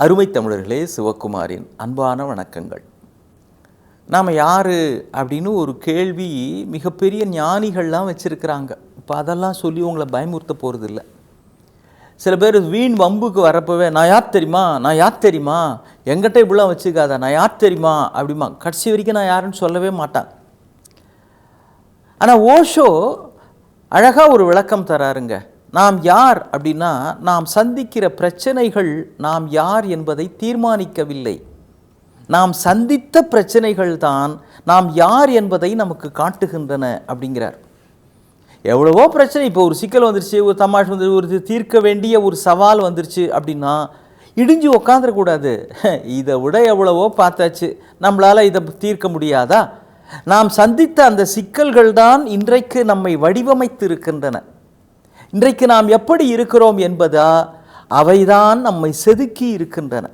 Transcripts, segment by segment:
அருமை தமிழர்களே, சிவகுமாரின் அன்பான வணக்கங்கள். நாம் யார் அப்படின்னு ஒரு கேள்வி மிகப்பெரிய ஞானிகள்லாம் வச்சுருக்கிறாங்க. இப்போ அதெல்லாம் சொல்லி உங்களை பயமுறுத்த போகிறது இல்லை. சில பேர் வீண் வம்புக்கு வரப்போவே நான் யார் தெரியுமா எங்கிட்ட இப்படிலாம் வச்சுக்காத, நான் யார் தெரியுமா அப்படிமா. கடைசி வரைக்கும் நான் யாருன்னு சொல்லவே மாட்டான். ஆனால் ஓஷோ அழகாக ஒரு விளக்கம் தராருங்க. நாம் யார் அப்படின்னா, நாம் சந்திக்கிற பிரச்சனைகள் நாம் யார் என்பதை தீர்மானிக்கவில்லை. நாம் சந்தித்த பிரச்சனைகள் தான் நாம் யார் என்பதை நமக்கு காட்டுகின்றன அப்படிங்கிறார். எவ்வளவோ பிரச்சனை, இப்போ ஒரு சிக்கல் வந்துருச்சு, ஒரு தமாஷ் வந்து ஒரு தீர்க்க வேண்டிய ஒரு சவால் வந்துருச்சு அப்படின்னா இடிஞ்சு உக்காந்துடக்கூடாது. இதை விட எவ்வளவோ பார்த்தாச்சு, நம்மளால் இதை தீர்க்க முடியாதா? நாம் சந்தித்த அந்த சிக்கல்கள் தான் இன்றைக்கு நம்மை வடிவமைத்து இருக்கின்றன. இன்றைக்கு நாம் எப்படி இருக்கிறோம் என்பதா அவைதான் நம்மை செதுக்கி இருக்கின்றன.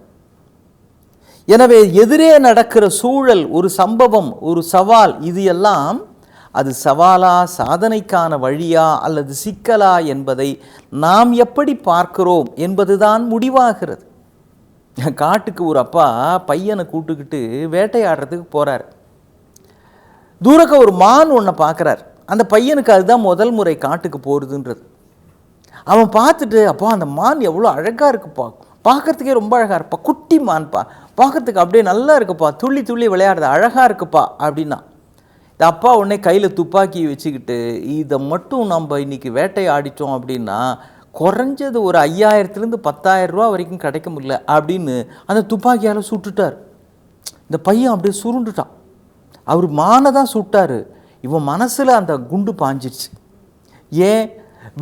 எனவே எதிரே நடக்கிற சூழல், ஒரு சம்பவம், ஒரு சவால், இது எல்லாம் அது சவாலா, சாதனைக்கான வழியா அல்லது சிக்கலா என்பதை நாம் எப்படி பார்க்கிறோம் என்பதுதான் முடிவாகிறது. காட்டுக்கு ஒரு அப்பா பையனை கூட்டுக்கிட்டு வேட்டையாடுறதுக்கு போகிறார். தூரக்க ஒரு மான் ஒன்றை பார்க்குறார். அந்த பையனுக்கு அதுதான் முதல் முறை காட்டுக்கு போகிறதுன்றது. அவன் பார்த்துட்டு, அப்பா அந்த மான் எவ்வளோ அழகாக இருக்குப்பா, பார்க்குறதுக்கே ரொம்ப அழகாக இருப்பா, குட்டி மான்ப்பா, பார்க்குறதுக்கு அப்படியே நல்லா இருக்குப்பா, துள்ளி துள்ளி விளையாடுறது அழகாக இருக்குப்பா அப்படின்னா. இந்த அப்பா உடனே கையில் துப்பாக்கி வச்சுக்கிட்டு, இதை மட்டும் நம்ம இன்றைக்கி வேட்டை ஆடிட்டோம் அப்படின்னா குறைஞ்சது ஒரு 5000லேருந்து 10,000 ரூபா வரைக்கும் கிடைக்க முடியல அப்படின்னு அந்த துப்பாக்கியால் சுட்டுட்டார். இந்த பையன் அப்படியே சுருண்டுட்டான். அவர் மானை தான் சுட்டார், இவன் மனசில் அந்த குண்டு பாஞ்சிடுச்சு. ஏன்?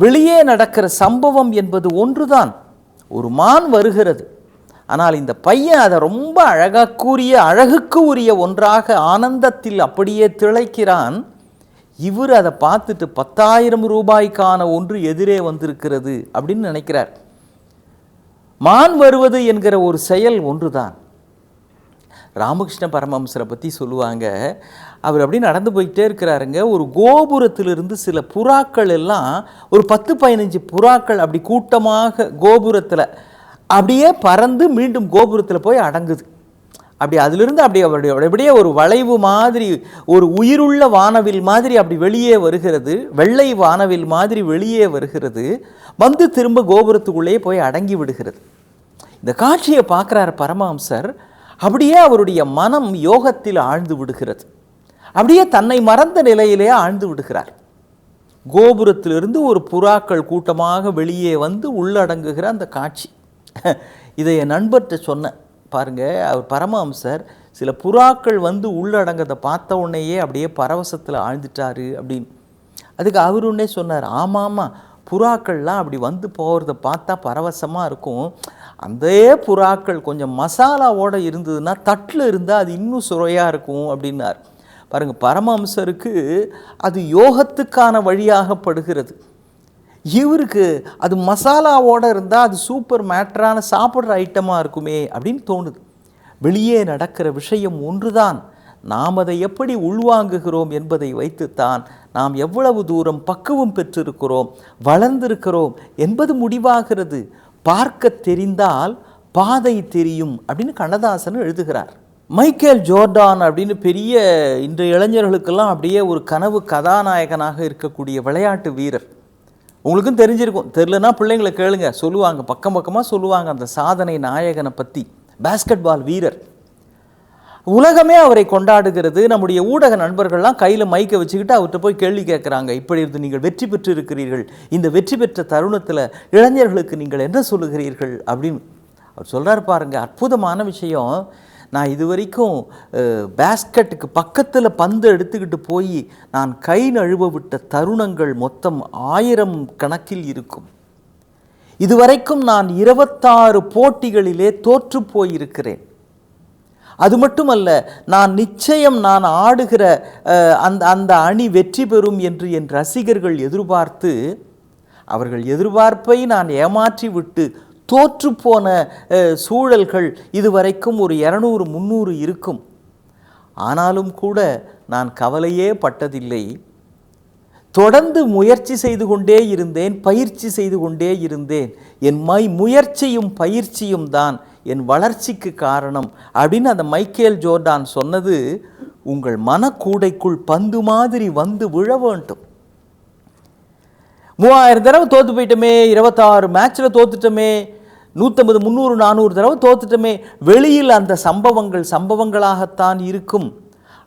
வெளியே நடக்கிற சம்பவம் என்பது ஒன்றுதான், ஒரு மான் வருகிறது. ஆனால் இந்த பையன் அதை ரொம்ப அழகுக்கு உரிய ஒன்றாக ஆனந்தத்தில் அப்படியே திளைக்கிறான். இவர் அதை பார்த்துட்டு 10,000 ரூபாய்க்கான ஒன்று எதிரே வந்திருக்கிறது அப்படின்னு நினைக்கிறார். மான் வருவது என்கிற ஒரு செயல் ஒன்றுதான். ராமகிருஷ்ண பரமஹம்சரை பற்றி சொல்லுவாங்க. அவர் அப்படி நடந்து போய்கிட்டே இருக்கிறாருங்க. ஒரு கோபுரத்திலிருந்து சில புறாக்கள் எல்லாம், ஒரு 10-15 புறாக்கள் அப்படி கூட்டமாக கோபுரத்தில் அப்படியே பறந்து மீண்டும் கோபுரத்தில் போய் அடங்குது. அப்படி அதிலிருந்து அப்படியே ஒரு வளைவு மாதிரி, ஒரு உயிருள்ள வானவில் மாதிரி அப்படி வெளியே வருகிறது, வெள்ளை வானவில் மாதிரி வெளியே வருகிறது, வந்து திரும்ப கோபுரத்துக்குள்ளேயே போய் அடங்கி விடுகிறது. இந்த காட்சியை பார்க்குறாரு பரமஹம்சர். அப்படியே அவருடைய மனம் யோகத்தில் ஆழ்ந்து விடுகிறது. அப்படியே தன்னை மறந்த நிலையிலே ஆழ்ந்து விடுகிறார். கோபுரத்திலிருந்து ஒரு புறாக்கள் கூட்டமாக வெளியே வந்து உள்ளடங்குகிற அந்த காட்சி. இதை என் நண்பர்கிட்ட சொன்னேன். பாருங்கள், அவர் பரமஹம்சர் சில புறாக்கள் வந்து உள்ளடங்கதை பார்த்த உடனேயே அப்படியே பரவசத்தில் ஆழ்ந்துட்டாரு அப்படின்னு. அதுக்கு அவர் உடனே சொன்னார், ஆமாம், புறாக்கள்லாம் அப்படி வந்து போகிறத பார்த்தா பரவசமாக இருக்கும். அந்த புறாக்கள் கொஞ்சம் மசாலாவோடு இருந்ததுன்னா, தட்டில் இருந்தால் அது இன்னும் சுவையாக இருக்கும் அப்படின்னார். பாருங்கள், பரமஹம்சருக்கு அது யோகத்துக்கான வழியாகப்படுகிறது. இவருக்கு அது மசாலாவோடு இருந்தால் அது சூப்பர் மேட்டரான சாப்பிட்ற ஐட்டமாக இருக்குமே அப்படின்னு தோணுது. வெளியே நடக்கிற விஷயம் ஒன்றுதான், நாம் அதை எப்படி உள்வாங்குகிறோம் என்பதை வைத்துத்தான் நாம் எவ்வளவு தூரம் பக்குவம் பெற்றிருக்கிறோம், வளர்ந்திருக்கிறோம் என்பது முடிவாகிறது. பார்க்க தெரிந்தால் பாதை தெரியும் அப்படின்னு கண்ணதாசன் எழுதுகிறார். மைக்கேல் ஜோர்டான் அப்படின்னு பெரிய இன்றைய இளைஞர்களுக்கெல்லாம் அப்படியே ஒரு கனவு கதாநாயகனாக இருக்கக்கூடிய விளையாட்டு வீரர். உங்களுக்கும் தெரிஞ்சிருக்கும், தெரிலனா பிள்ளைங்களை கேளுங்க, சொல்லுவாங்க, பக்கமாக சொல்லுவாங்க அந்த சாதனை நாயகனை பற்றி. பேஸ்கெட் பால் வீரர். உலகமே அவரை கொண்டாடுகிறது. நம்முடைய ஊடக நண்பர்கள்லாம் கையில் மைக்கை வச்சுக்கிட்டு அவர்கிட்ட போய் கேள்வி கேட்குறாங்க. இப்படி இருந்து நீங்கள் வெற்றி பெற்று இருக்கிறீர்கள், இந்த வெற்றி பெற்ற தருணத்தில் இளைஞர்களுக்கு நீங்கள் என்ன சொல்லுகிறீர்கள் அப்படின்னு அவர் சொல்கிறார். பாருங்க, அற்புதமான விஷயம். நான் இது வரைக்கும் பேஸ்கெட்டுக்கு பக்கத்தில் பந்து எடுத்துக்கிட்டு போய் நான் கை நழுவ விட்ட தருணங்கள் மொத்தம் 1000 கணக்கில் இருக்கும். இதுவரைக்கும் நான் 26 போட்டிகளிலே தோற்று போயிருக்கிறேன். அது மட்டுமல்ல, நான் நிச்சயம் நான் ஆடுகிற அந்த அணி வெற்றி பெறும் என்று என் ரசிகர்கள் எதிர்பார்த்து, அவர்கள் எதிர்பார்ப்பை நான் ஏமாற்றி விட்டு தோற்றுப்போன சூழல்கள் இதுவரைக்கும் ஒரு 200-300 இருக்கும். ஆனாலும் கூட நான் கவலையே பட்டதில்லை. தொடர்ந்து முயற்சி செய்து கொண்டே இருந்தேன், பயிற்சி செய்து கொண்டே இருந்தேன். என் முயற்சியும் பயிற்சியும் தான் என் வளர்ச்சிக்கு காரணம் அப்படின்னு அந்த மைக்கேல் ஜோர்டான் சொன்னது உங்கள் மனக்கூடைக்குள் பந்து மாதிரி வந்து விழ வேண்டும். 3000 தடவை தோற்று போயிட்டோமே, 26 மேட்ச்சில் தோத்துட்டோமே, 150 300 400 தடவை தோத்துட்டோமே, வெளியில் அந்த சம்பவங்களாகத்தான் இருக்கும்.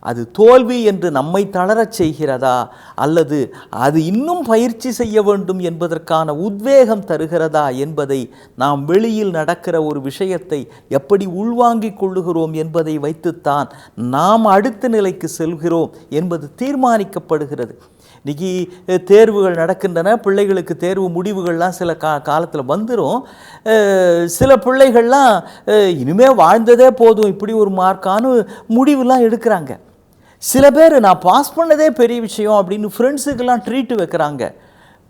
அது தோல்வி என்று நம்மை தளரச் செய்கிறதா, அல்லது அது இன்னும் பயிற்சி செய்ய வேண்டும் என்பதற்கான உத்வேகம் தருகிறதா என்பதை நாம் வெளியில் நடக்கிற ஒரு விஷயத்தை எப்படி உள்வாங்கிக் கொள்ளுகிறோம் என்பதை வைத்துத்தான் நாம் அடுத்த நிலைக்கு செல்கிறோம் என்பது தீர்மானிக்கப்படுகிறது. இன்றைக்கி தேர்வுகள் நடக்கின்றன, பிள்ளைகளுக்கு தேர்வு முடிவுகள்லாம் சில காலத்தில் வந்துடும். சில பிள்ளைகள்லாம் இனிமேல் வாழ்ந்ததே போதும் இப்படி ஒரு மார்க்கானு முடிவுலாம் எடுக்கிறாங்க. சில பேர் நான் பாஸ் பண்ணதே பெரிய விஷயம் அப்படின்னு ஃப்ரெண்ட்ஸுக்கெல்லாம் ட்ரீட்டு வைக்கிறாங்க.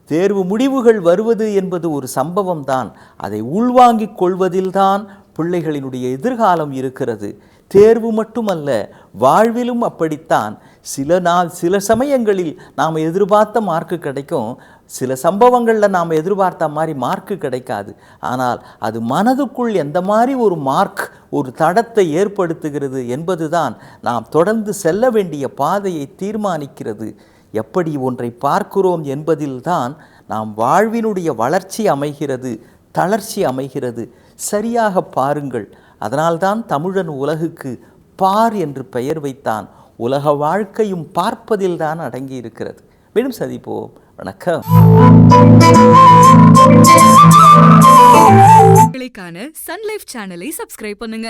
தேர்வு முடிவுகள் வருவது என்பது ஒரு சம்பவம் தான். அதை உள்வாங்கிக் கொள்வதில்தான் பிள்ளைகளினுடைய எதிர்காலம் இருக்கிறது. தேர்வு மட்டுமல்ல, வாழ்விலும் அப்படித்தான். சில சமயங்களில் நாம் எதிர்பார்த்த மார்க்கு கிடைக்கும், சில சம்பவங்களில் நாம் எதிர்பார்த்த மாதிரி மார்க்கு கிடைக்காது. ஆனால் அது மனதுக்குள் எந்த மாதிரி ஒரு மார்க், ஒரு தடத்தை ஏற்படுத்துகிறது என்பதுதான் நாம் தொடர்ந்து செல்ல வேண்டிய பாதையை தீர்மானிக்கிறது. எப்படி ஒன்றை பார்க்கிறோம் என்பதில்தான் நாம் வாழ்வினுடைய வளர்ச்சி அமைகிறது, தளர்ச்சி அமைகிறது. சரியாக பாருங்கள். அதனால்தான் தமிழன் உலகுக்கு பார் என்று பெயர் வைத்தான். உலக வாழ்க்கையும் பார்ப்பதில்தான் அடங்கி இருக்கிறது. மீண்டும் சந்திப்போம். வணக்கம். சன் லைஃப் சேனலை சப்ஸ்கிரைப் பண்ணுங்க.